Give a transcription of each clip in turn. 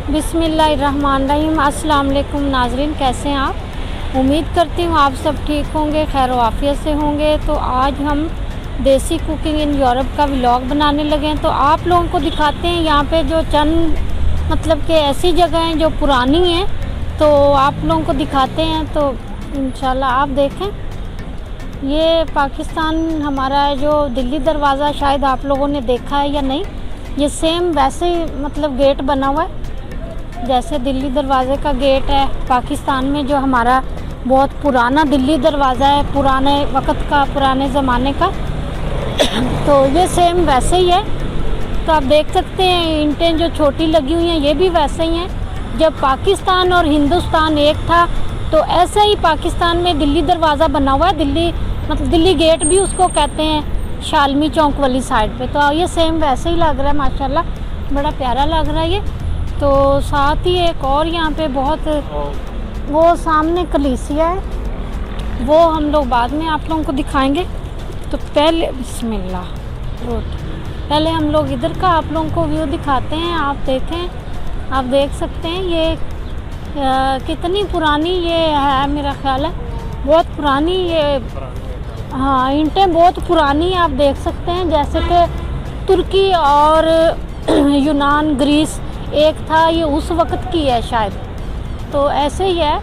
बिस्मिल्लाहिर्रहमानिर्रहीम। अस्सलाम वालेकुम नाज़रीन, कैसे हैं आप? उम्मीद करती हूँ आप सब ठीक होंगे, खैर आफियत से होंगे। तो आज हम देसी कुकिंग इन यूरोप का व्लॉग बनाने लगे हैं। तो आप लोगों को दिखाते हैं यहाँ पे जो चंद मतलब कि ऐसी जगह हैं जो पुरानी हैं, तो आप लोगों को दिखाते हैं। तो इंशाल्लाह आप देखें, ये पाकिस्तान हमारा है जो दिल्ली दरवाज़ा, शायद आप लोगों ने देखा है या नहीं। ये सेम वैसे ही मतलब गेट बना हुआ है जैसे दिल्ली दरवाज़े का गेट है पाकिस्तान में, जो हमारा बहुत पुराना दिल्ली दरवाज़ा है, पुराने वक़्त का, पुराने ज़माने का। तो ये सेम वैसे ही है। तो आप देख सकते हैं ईंटें जो छोटी लगी हुई हैं ये भी वैसे ही हैं। जब पाकिस्तान और हिंदुस्तान एक था तो ऐसे ही पाकिस्तान में दिल्ली दरवाज़ा बना हुआ है। दिल्ली मतलब दिल्ली गेट भी उसको कहते हैं, शालमी चौक वाली साइड पे। तो ये सेम वैसे ही लग रहा है, माशाल्लाह बड़ा प्यारा लग रहा है ये। तो साथ ही एक और यहाँ पे बहुत, वो सामने कलीसिया है, वो हम लोग बाद में आप लोगों को दिखाएंगे। तो पहले बिस्मिल्लाह, पहले हम लोग इधर का आप लोगों को व्यू दिखाते हैं। आप देखें, आप देख सकते हैं ये कितनी पुरानी ये है, मेरा ख्याल है बहुत पुरानी ये, हाँ ईंटें बहुत पुरानी आप देख सकते हैं। जैसे कि तुर्की और यूनान, ग्रीस एक था, ये उस वक़्त की है शायद। तो ऐसे ही है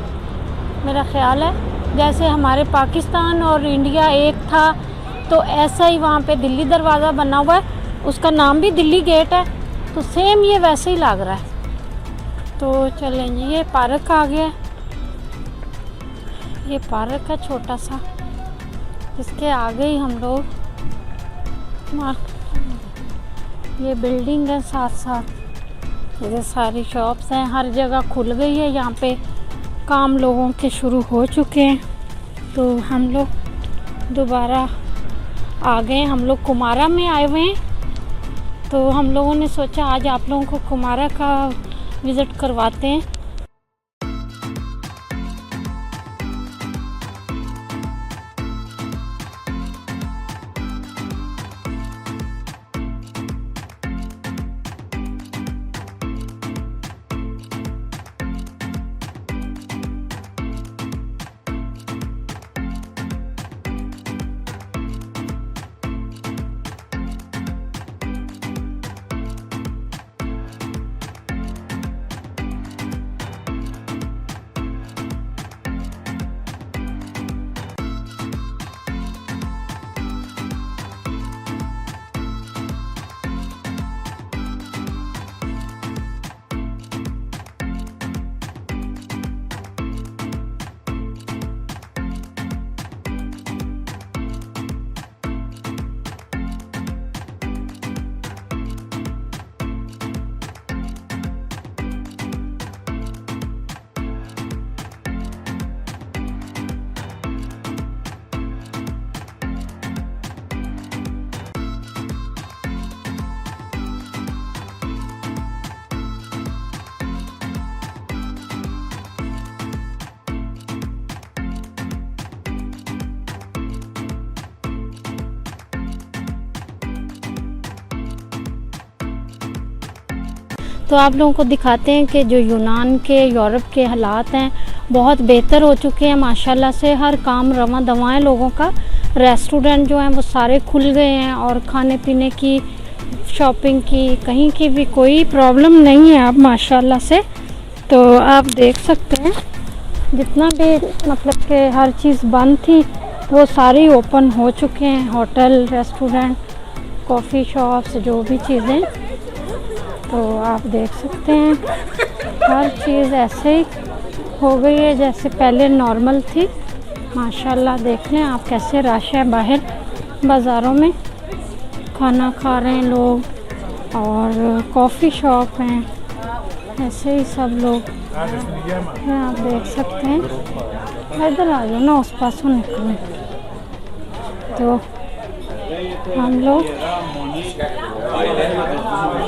मेरा ख्याल है, जैसे हमारे पाकिस्तान और इंडिया एक था तो ऐसा ही वहाँ पे दिल्ली दरवाज़ा बना हुआ है, उसका नाम भी दिल्ली गेट है। तो सेम ये वैसे ही लग रहा है। तो चलें जी, ये पार्क आ गया, ये पार्क है छोटा सा, इसके आगे ही हम लोग, ये बिल्डिंग है साथ साथ, ये सारी शॉप्स हैं, हर जगह खुल गई है यहाँ पे, काम लोगों के शुरू हो चुके हैं। तो हम लोग दोबारा आ गए, हम लोग कमारा में आए हुए हैं। तो हम लोगों ने सोचा आज आप लोगों को कमारा का विज़िट करवाते हैं। तो आप लोगों को दिखाते हैं कि जो यूनान के, यूरोप के हालात हैं बहुत बेहतर हो चुके हैं माशाल्लाह से। हर काम रवा दवा है लोगों का। रेस्टोरेंट जो हैं वो सारे खुल गए हैं और खाने पीने की, शॉपिंग की, कहीं की भी कोई प्रॉब्लम नहीं है अब माशाल्लाह से। तो आप देख सकते हैं जितना भी मतलब कि हर चीज़ बंद थी वो सारी ओपन हो चुके हैं। होटल, रेस्टोरेंट, कॉफ़ी शॉप्स, जो भी चीज़ें, तो आप देख सकते हैं हर चीज़ ऐसे ही हो गई है जैसे पहले नॉर्मल थी माशाल्लाह। देख लें आप कैसे रश है बाहर बाज़ारों में, खाना खा रहे हैं लोग और कॉफ़ी शॉप हैं, ऐसे ही सब लोग हैं। आप देख सकते हैं, इधर आ जाओ ना, उस पास निकलें। तो हम लोग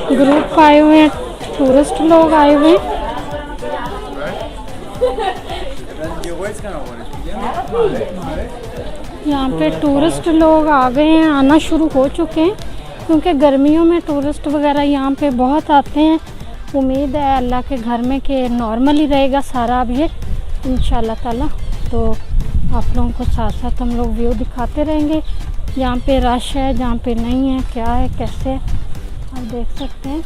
ग्रुप आए हुए हैं, टूरिस्ट लोग आए हुए हैं। यहाँ पे टूरिस्ट लोग आ गए हैं, आना शुरू हो चुके हैं क्योंकि गर्मियों में टूरिस्ट वगैरह यहाँ पे बहुत आते हैं उम्मीद है अल्लाह के घर में कि नॉर्मल ही रहेगा सारा अब ये इंशाल्लाह ताला। तो आप लोगों को साथ साथ हम लोग व्यू दिखाते रहेंगे, जहाँ पे रश है, जहाँ पे नहीं है, क्या है, कैसे है, आप देख सकते हैं।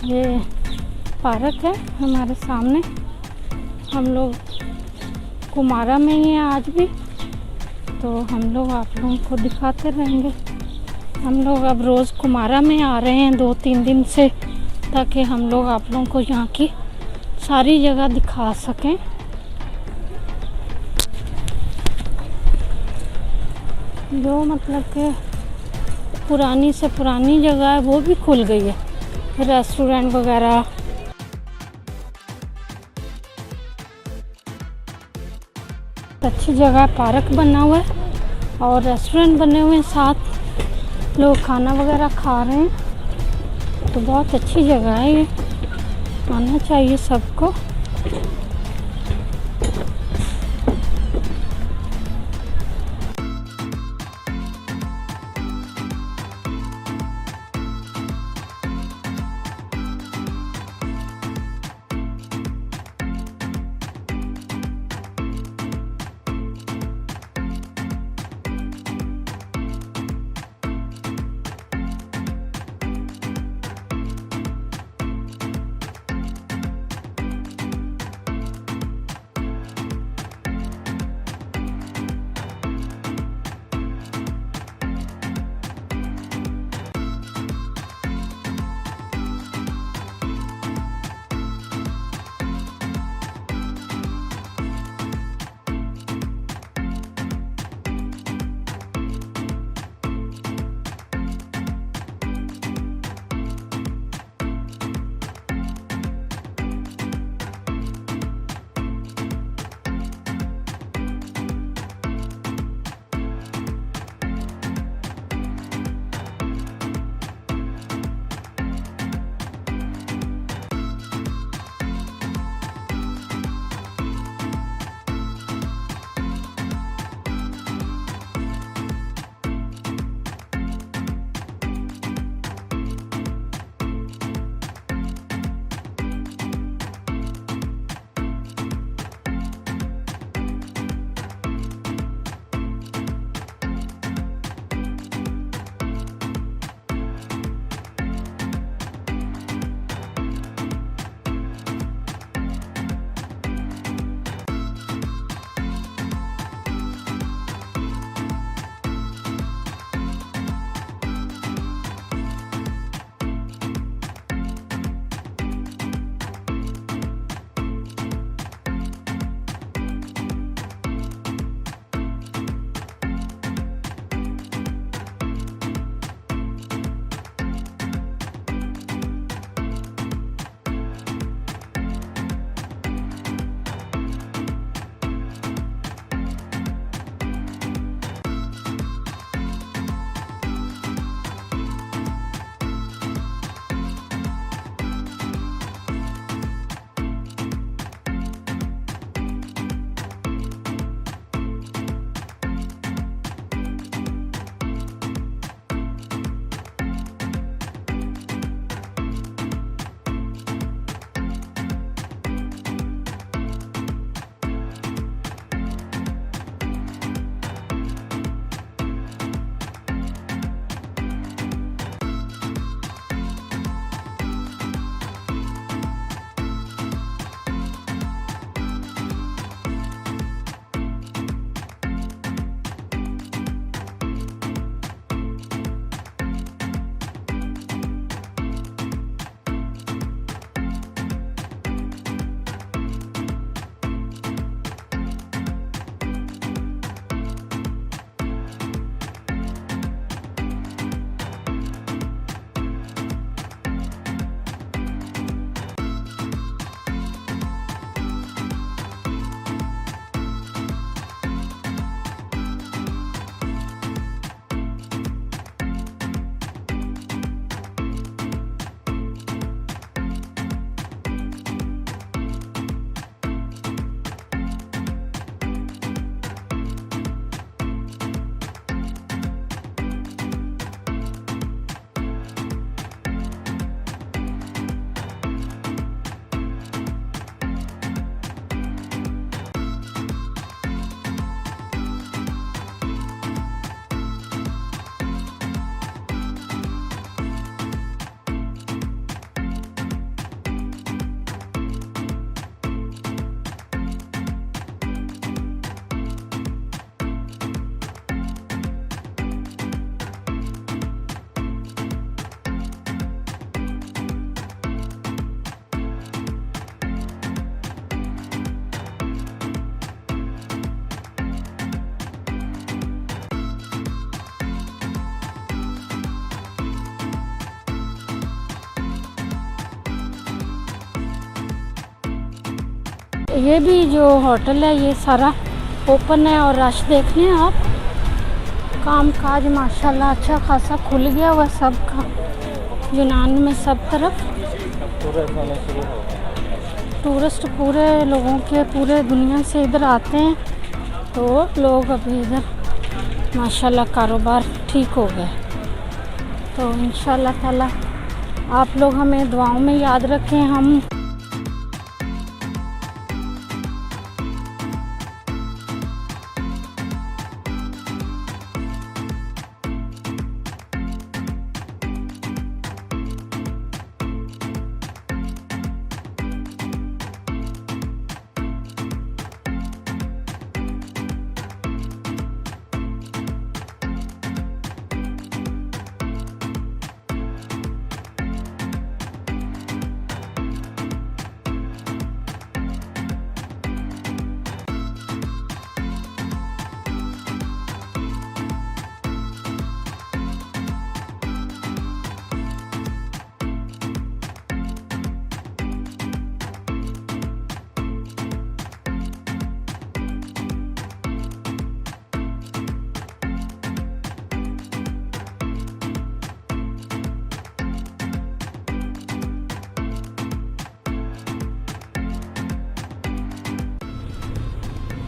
ये पार्क है हमारे सामने। हम लोग कमारा में ही हैं आज भी, तो हम लोग आप लोगों को दिखाते रहेंगे। हम लोग अब रोज़ कमारा में आ रहे हैं 2-3 दिन से, ताकि हम लोग आप लोगों को यहाँ की सारी जगह दिखा सकें। जो मतलब कि पुरानी से पुरानी जगह है वो भी खुल गई है, रेस्टोरेंट वगैरह। अच्छी जगह, पार्क बना हुआ है और रेस्टोरेंट बने हुए हैं, साथ लोग खाना वगैरह खा रहे हैं। तो बहुत अच्छी जगह है ये, आना चाहिए सबको। ये भी जो होटल है ये सारा ओपन है और रश देख लें आप, काम काज माशाल्लाह अच्छा खासा खुल गया हुआ सबका यूनान में सब तरफ। टूरिस्ट पूरे लोगों के पूरे दुनिया से इधर आते हैं, तो लोग अभी इधर माशाल्लाह कारोबार ठीक हो गया। तो इंशाल्लाह ताला आप लोग हमें दुआओं में याद रखें। हम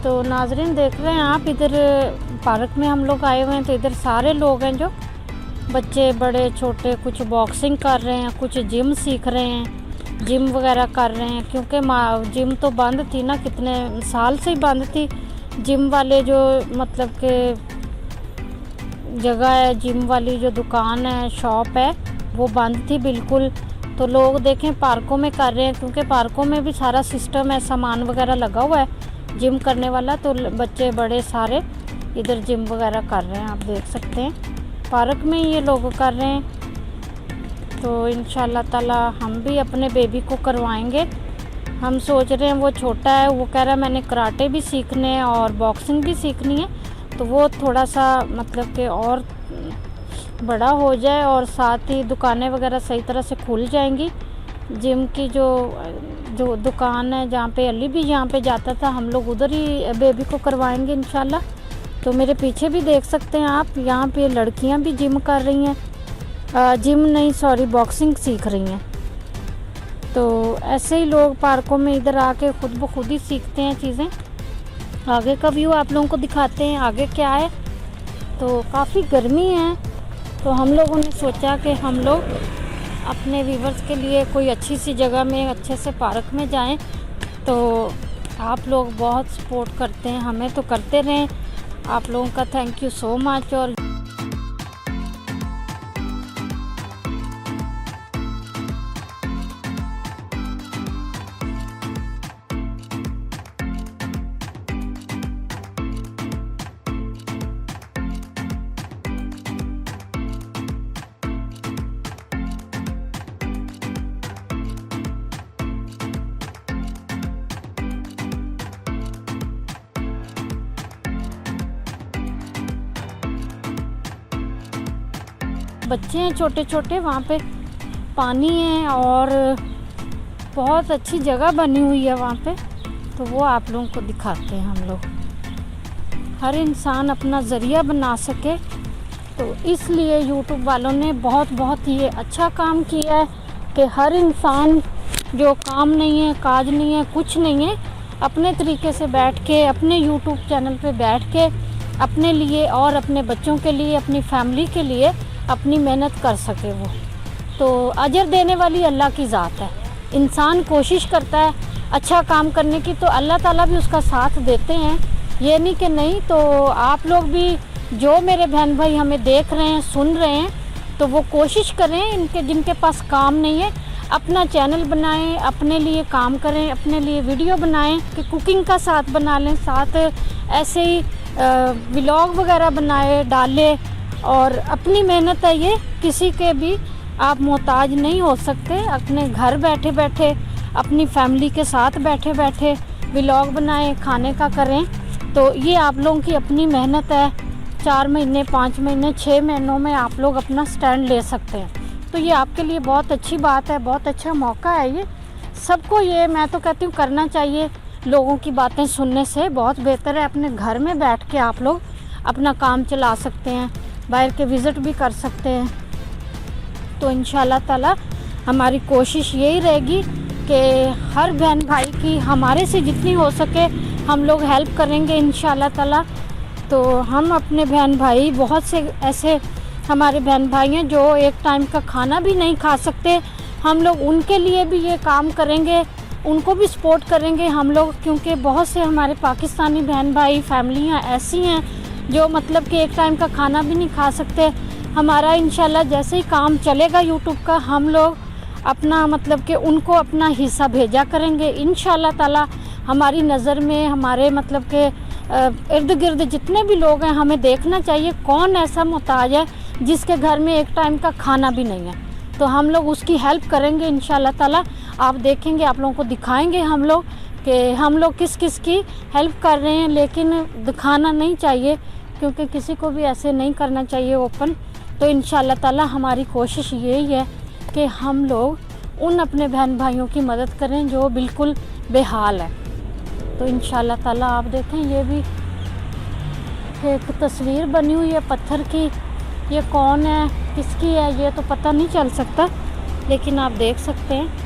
तो नाजरीन देख रहे हैं आप, इधर पार्क में हम लोग आए हुए हैं। तो इधर सारे लोग हैं, जो बच्चे बड़े छोटे, कुछ बॉक्सिंग कर रहे हैं, कुछ जिम सीख रहे हैं, जिम वगैरह कर रहे हैं। क्योंकि जिम तो बंद थी ना, कितने साल से ही बंद थी। जिम वाले जो मतलब के जगह है, जिम वाली जो दुकान है, शॉप है, वो बंद थी बिल्कुल। तो लोग देखें पार्कों में कर रहे हैं, क्योंकि पार्कों में भी सारा सिस्टम है, सामान वगैरह लगा हुआ है जिम करने वाला। तो बच्चे बड़े सारे इधर जिम वगैरह कर रहे हैं, आप देख सकते हैं पार्क में ये लोग कर रहे हैं। तो इंशाल्लाह ताला हम भी अपने बेबी को करवाएंगे। हम सोच रहे हैं, वो छोटा है, वो कह रहा है मैंने कराटे भी सीखने हैं और बॉक्सिंग भी सीखनी है। तो वो थोड़ा सा मतलब कि और बड़ा हो जाए और साथ ही दुकानें वगैरह सही तरह से खुल जाएंगी। जिम की जो दुकान है जहाँ पे अली भी यहाँ पे जाता था, हम लोग उधर ही बेबी को करवाएंगे इंशाल्लाह। तो मेरे पीछे भी देख सकते हैं आप, यहाँ पे लड़कियाँ भी जिम कर रही हैं, जिम नहीं सॉरी बॉक्सिंग सीख रही हैं। तो ऐसे ही लोग पार्कों में इधर आके खुद ब खुद ही सीखते हैं चीज़ें। आगे का व्यू आप लोगों को दिखाते हैं, आगे क्या है। तो काफ़ी गर्मी है, तो हम लोगों ने सोचा कि हम लोग अपने व्यूवर्स के लिए कोई अच्छी सी जगह में अच्छे से पार्क में जाएं। तो आप लोग बहुत सपोर्ट करते हैं, हमें तो करते रहें। आप लोगों का थैंक यू सो मच। और बच्चे हैं छोटे छोटे, वहाँ पे पानी है और बहुत अच्छी जगह बनी हुई है वहाँ पे। तो वो आप लोगों को दिखाते हैं हम लोग। हर इंसान अपना ज़रिया बना सके, तो इसलिए यूट्यूब वालों ने बहुत ये अच्छा काम किया है कि हर इंसान जो काम नहीं है, काज नहीं है, कुछ नहीं है, अपने तरीके से बैठ के अपने यूट्यूब चैनल पे बैठ के अपने लिए और अपने बच्चों के लिए, अपनी फैमिली के लिए अपनी मेहनत कर सके। वो तो अजर देने वाली अल्लाह की ज़ात है। इंसान कोशिश करता है अच्छा काम करने की, तो अल्लाह ताला भी उसका साथ देते हैं, ये नहीं कि नहीं। तो आप लोग भी जो मेरे बहन भाई हमें देख रहे हैं, सुन रहे हैं, तो वो कोशिश करें, जिनके पास काम नहीं है अपना चैनल बनाएं, अपने लिए काम करें, अपने लिए वीडियो बनाएं कि कुकिंग का साथ बना लें, साथ ऐसे ही व्लॉग वगैरह बनाए डालें। और अपनी मेहनत है ये, किसी के भी आप मोहताज नहीं हो सकते। अपने घर बैठे बैठे अपनी फैमिली के साथ बैठे बैठे व्लॉग बनाएं, खाने का करें। तो ये आप लोगों की अपनी मेहनत है। 4 महीने, 5 महीने, 6 महीनों में आप लोग अपना स्टैंड ले सकते हैं। तो ये आपके लिए बहुत अच्छी बात है, बहुत अच्छा मौका है ये। सबको ये मैं तो कहती हूँ करना चाहिए। लोगों की बातें सुनने से बहुत बेहतर है अपने घर में बैठ के आप लोग अपना काम चला सकते हैं, बाहर के विज़िट भी कर सकते हैं। तो इंशाल्लाह ताला हमारी कोशिश यही रहेगी कि हर बहन भाई की हमारे से जितनी हो सके हम लोग हेल्प करेंगे इंशाल्लाह ताला। तो हम अपने बहन भाई, बहुत से ऐसे हमारे बहन भाई हैं जो एक टाइम का खाना भी नहीं खा सकते, हम लोग उनके लिए भी ये काम करेंगे, उनको भी सपोर्ट करेंगे हम लोग, क्योंकि बहुत से हमारे पाकिस्तानी बहन भाई फैमिलियाँ ऐसी हैं जो मतलब कि एक टाइम का खाना भी नहीं खा सकते। हमारा इंशाल्लाह जैसे ही काम चलेगा यूट्यूब का, हम लोग अपना मतलब कि उनको अपना हिस्सा भेजा करेंगे इंशाल्लाह ताला। हमारी नज़र में हमारे मतलब के इर्द गिर्द जितने भी लोग हैं, हमें देखना चाहिए कौन ऐसा मोहताज है जिसके घर में एक टाइम का खाना भी नहीं है, तो हम लोग उसकी हेल्प करेंगे इंशाल्लाह ताला। आप देखेंगे, आप लोगों को दिखाएंगे हम लोग कि हम लोग किस किस की हेल्प कर रहे हैं, लेकिन दिखाना नहीं चाहिए क्योंकि किसी को भी ऐसे नहीं करना चाहिए ओपन। तो इंशाल्लाह ताला हमारी कोशिश यही है कि हम लोग उन अपने बहन भाइयों की मदद करें जो बिल्कुल बेहाल है। तो इंशाल्लाह ताला आप देखें, ये भी एक तस्वीर बनी हुई है पत्थर की, ये कौन है किसकी है ये तो पता नहीं चल सकता, लेकिन आप देख सकते हैं।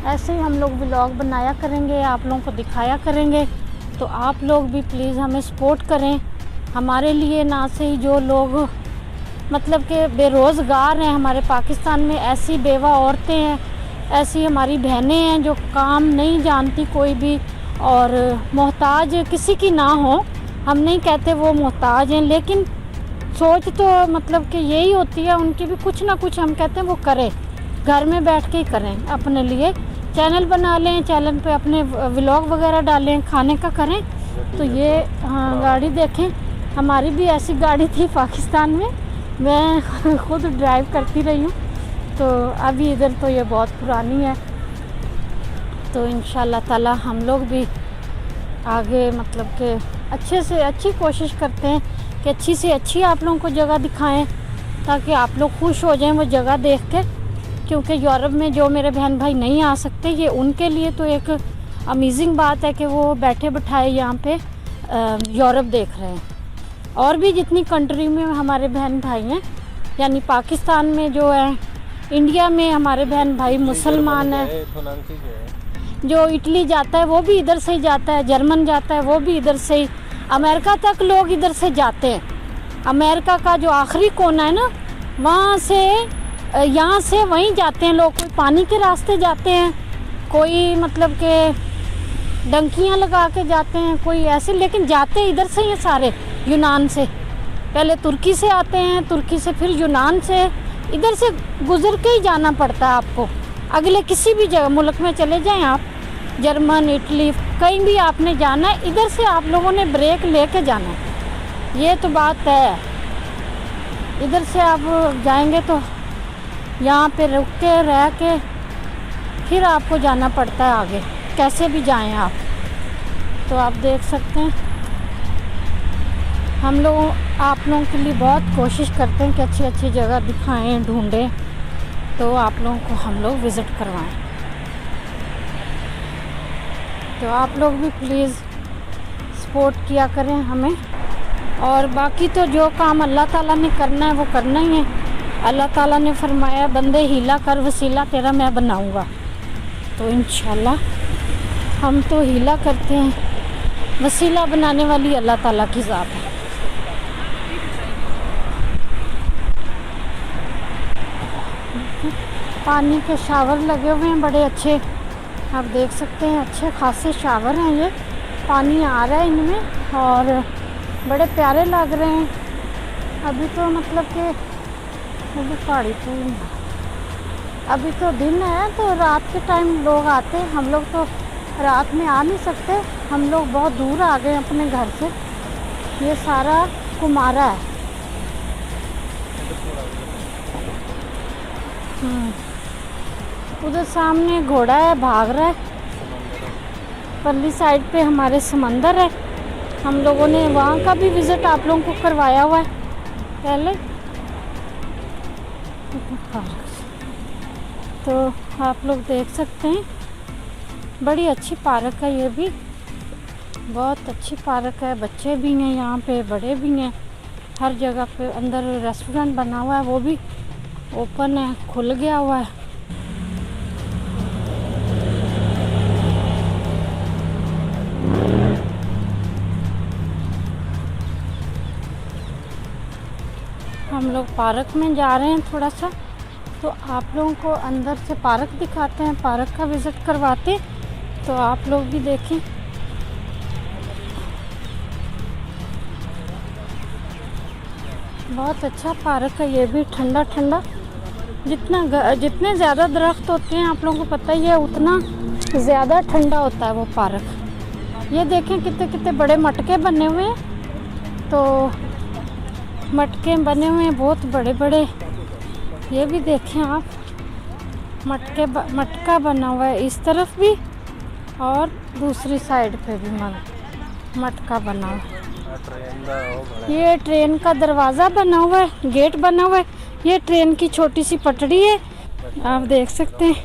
ऐसे ही हम लोग व्लॉग बनाया करेंगे, आप लोगों को दिखाया करेंगे। तो आप लोग भी प्लीज़ हमें सपोर्ट करें, हमारे लिए ना से ही जो लोग मतलब कि बेरोज़गार हैं हमारे पाकिस्तान में, ऐसी बेवा औरतें हैं, ऐसी हमारी बहनें हैं जो काम नहीं जानती कोई भी और मोहताज किसी की ना हो। हम नहीं कहते वो मोहताज हैं, लेकिन सोच तो मतलब कि यही होती है उनकी भी, कुछ ना कुछ हम कहते हैं वो करें, घर में बैठ के ही करें, अपने लिए चैनल बना लें, चैनल पे अपने व्लॉग वगैरह डालें, खाने का करें। तो ये हाँ गाड़ी देखें, हमारी भी ऐसी गाड़ी थी पाकिस्तान में, मैं खुद ड्राइव करती रही हूँ। तो अभी इधर तो ये बहुत पुरानी है। तो इंशाल्लाह ताला हम लोग भी आगे मतलब कि अच्छे से अच्छी कोशिश करते हैं कि अच्छी से अच्छी आप लोगों को जगह दिखाएं, ताकि आप लोग खुश हो जाएं वो जगह देख के। क्योंकि यूरोप में जो मेरे बहन भाई नहीं आ सकते, ये उनके लिए तो एक अमेजिंग बात है कि वो बैठे बिठाए यहाँ पे यूरोप देख रहे हैं। और भी जितनी कंट्री में हमारे बहन भाई हैं, यानी पाकिस्तान में जो है, इंडिया में हमारे बहन भाई मुसलमान हैं, जो इटली जाता है वो भी इधर से ही जाता है, जर्मन जाता है वो भी इधर से ही, अमेरिका तक लोग इधर से जाते हैं। अमेरिका का जो आखिरी कोना है ना, वहाँ से यहाँ से वहीं जाते हैं लोग, कोई पानी के रास्ते जाते हैं, कोई मतलब के डंकियाँ लगा के जाते हैं, कोई ऐसे, लेकिन जाते इधर से ही सारे, यूनान से। पहले तुर्की से आते हैं, तुर्की से फिर यूनान से, इधर से गुज़र के ही जाना पड़ता है आपको। अगले किसी भी जगह मुल्क में चले जाएं आप, जर्मन, इटली, कहीं भी आपने जाना है, इधर से आप लोगों ने ब्रेक लेके जाना है, ये तो बात है। इधर से आप जाएंगे तो यहाँ पे रुक के रह के फिर आपको जाना पड़ता है आगे, कैसे भी जाएं आप। तो आप देख सकते हैं, हम लोग आप लोगों के लिए बहुत कोशिश करते हैं कि अच्छी अच्छी जगह दिखाएं, ढूंढें, तो आप लोगों को हम लोग विज़िट करवाएं। तो आप लोग भी प्लीज़ सपोर्ट किया करें हमें। और बाकी तो जो काम अल्लाह ताला ने करना है वो करना ही है। अल्लाह ताला ने फरमाया, बंदे हीला कर वसीला तेरा मैं बनाऊंगा। तो इंशाल्लाह हम तो हीला करते हैं, वसीला बनाने वाली अल्लाह ताला की ज़ात है। पानी के शावर लगे हुए हैं बड़े अच्छे, आप देख सकते हैं, अच्छे खासे शावर हैं, ये पानी आ रहा है इनमें और बड़े प्यारे लग रहे हैं। अभी तो मतलब कि अभी पहाड़ी तो अभी तो दिन है, तो रात के टाइम लोग आते हैं, हम लोग तो रात में आ नहीं सकते, हम लोग बहुत दूर आ गए अपने घर से। ये सारा कुमारा है। उधर सामने घोड़ा है, भाग रहा है। परली साइड पे हमारे समंदर है, हम लोगों ने वहाँ का भी विज़िट आप लोगों को करवाया हुआ है पहले। तो आप लोग देख सकते हैं बड़ी अच्छी पार्क है, ये भी बहुत अच्छी पार्क है। बच्चे भी हैं यहाँ पे, बड़े भी हैं। हर जगह पे अंदर रेस्टोरेंट बना हुआ है, वो भी ओपन है, खुल गया हुआ है। हम लोग पार्क में जा रहे हैं थोड़ा सा, तो आप लोगों को अंदर से पार्क दिखाते हैं, पार्क का विज़िट करवाते, तो आप लोग भी देखें। बहुत अच्छा पार्क है ये भी, ठंडा ठंडा। जितने ज़्यादा दरख्त होते हैं, आप लोगों को पता ही है, उतना ज़्यादा ठंडा होता है वो पार्क। ये देखें कितने कितने बड़े मटके बने हुए हैं, तो मटके बने हुए हैं बहुत बड़े बड़े। ये भी देखें आप, मटका बना हुआ है इस तरफ भी और दूसरी साइड पे भी मटका बना हुआ है। ये ट्रेन का दरवाज़ा बना हुआ है, गेट बना हुआ है। ये ट्रेन की छोटी सी पटड़ी है, आप देख सकते हैं।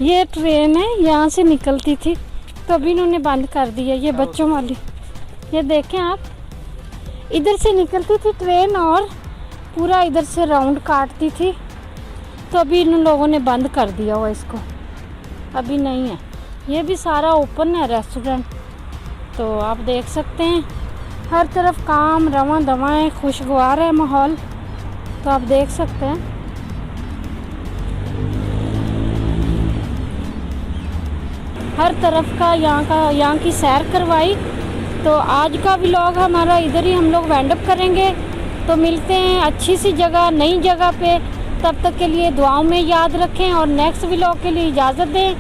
ये ट्रेन है, यहाँ से निकलती थी, तो अभी इन्होंने बंद कर दी है, ये बच्चों वाली। ये देखें आप, इधर से निकलती थी ट्रेन और पूरा इधर से राउंड काटती थी, तो अभी इन लोगों ने बंद कर दिया हुआ इसको, अभी नहीं है। ये भी सारा ओपन है रेस्टोरेंट, तो आप देख सकते हैं हर तरफ काम रवां दवाएं, खुशगवार है माहौल, तो आप देख सकते हैं। हर तरफ का यहाँ की सैर करवाई। तो आज का व्लॉग हमारा इधर ही हम लोग वाइंड अप करेंगे। तो मिलते हैं अच्छी सी जगह, नई जगह पे। तब तक के लिए दुआओं में याद रखें और नेक्स्ट व्लॉग के लिए इजाज़त दें।